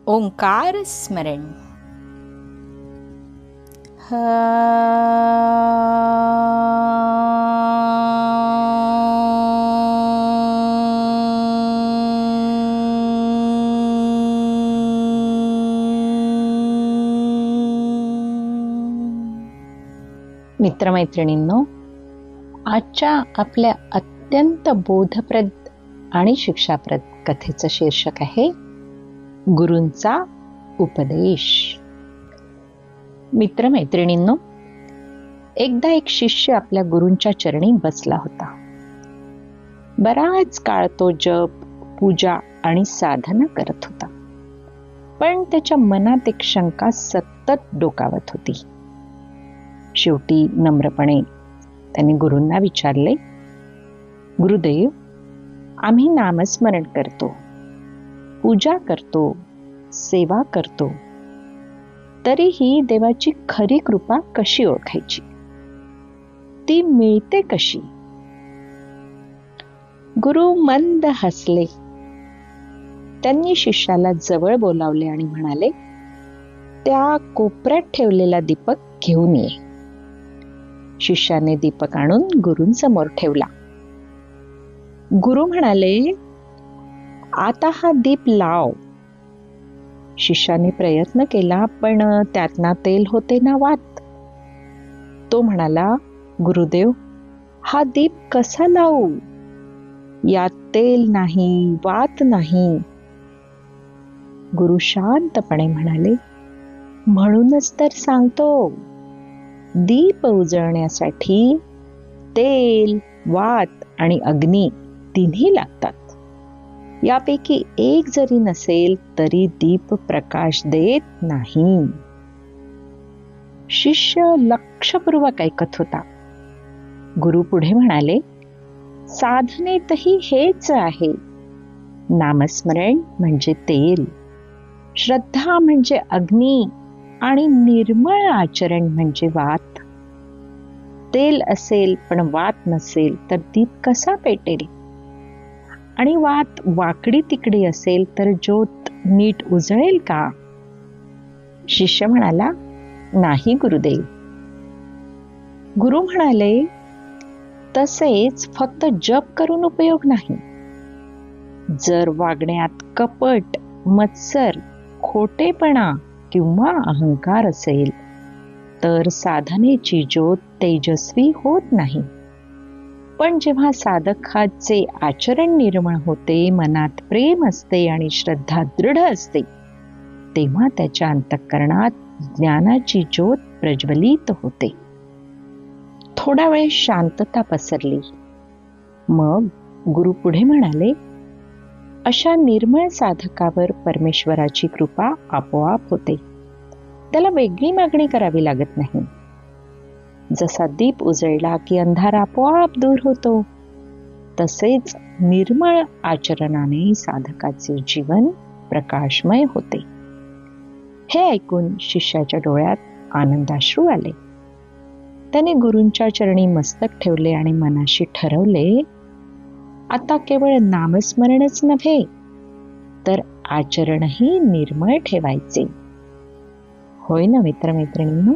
ओंकार स्मरण. मित्रमैत्रिणींनो, आजच्या आपल्या अत्यंत बोधप्रद आणि शिक्षाप्रद कथेचं शीर्षक आहे गुरूंचा उपदेश. मित्रमैत्रिणींनो, एकदा एक शिष्य आपल्या गुरूंच्या चरणी बसला होता. बराच काळ तो जप, पूजा आणि साधना करत होता, पण त्याच्या मनात एक शंका सतत डोकावत होती. शेवटी नम्रपणे त्याने गुरूंना विचारले, गुरुदेव, आम्ही नामस्मरण करतो, पूजा करतो, सेवा करतो, तरीही देवाची खरी कृपा कशी ओळखायची? ती मिळते कशी? गुरु मंद हसले. त्यांनी शिष्याला जवळ बोलावले आणि म्हणाले, त्या कोपऱ्यात ठेवलेला दीपक घेऊन ये. शिष्याने दीपक आणून गुरूंसमोर ठेवला. गुरु म्हणाले, आता हा दीप लाव. शिष्याने प्रयत्न केला, पण त्यातना तेल होते ना वात. तो म्हणाला, गुरुदेव, हा दीप कसा लावू? यात तेल नाही, वात नाही. गुरु शांतपणे म्हणाले, म्हणूनच तर सांगतो, दीप उजळण्यासाठी तेल, वात आणि अग्नी तिन्ही लागतात. यापैकी एक जरी नसेल तरी दीप प्रकाश देत नाही. शिष्य लक्षपूर्वक ऐकत होता. गुरु पुढे म्हणाले, साधनेतही हेच आहे. नामस्मरण म्हणजे तेल, श्रद्धा म्हणजे अग्नी आणि निर्मळ आचरण म्हणजे वात. तेल असेल पण वात नसेल तर दीप कसा पेटेल? आणि वात वाकडी तिकडी असेल तर ज्योत नीट उजळेल का? शिष्य म्हणाला, नाही गुरुदेव. गुरु म्हणाले, तसेच फक्त जप करून उपयोग नाही. जर वागण्यात कपट, मत्सर, खोटेपणा किंवा अहंकार असेल तर साधनेची ज्योत तेजस्वी होत नाही. पण जेव्हा साधकाचे आचरण निर्मळ होते, मनात प्रेम असते आणि श्रद्धा दृढ असते, तेव्हा त्याच्या अंतःकरणात ज्ञानाची ज्योत प्रज्वलित होते. थोडा वेळ शांतता पसरली. मग गुरु पुढे म्हणाले, अशा निर्मळ साधकावर परमेश्वराची कृपा आपोआप होते. त्याला वेगळी मागणी करावी लागत नाही. जसा दीप उजळला की अंधार आपोआप दूर होतो, तसेच निर्मळ आचरणाने साधकाचे जीवन प्रकाशमय होते. हे ऐकून शिष्याच्या डोळ्यात आनंदाश्रू आले. त्याने गुरूंच्या चरणी मस्तक ठेवले आणि मनाशी ठरवले, आता केवळ नामस्मरणच नव्हे तर आचरणही निर्मळ ठेवायचे. होय ना मित्रमैत्रिणींनो?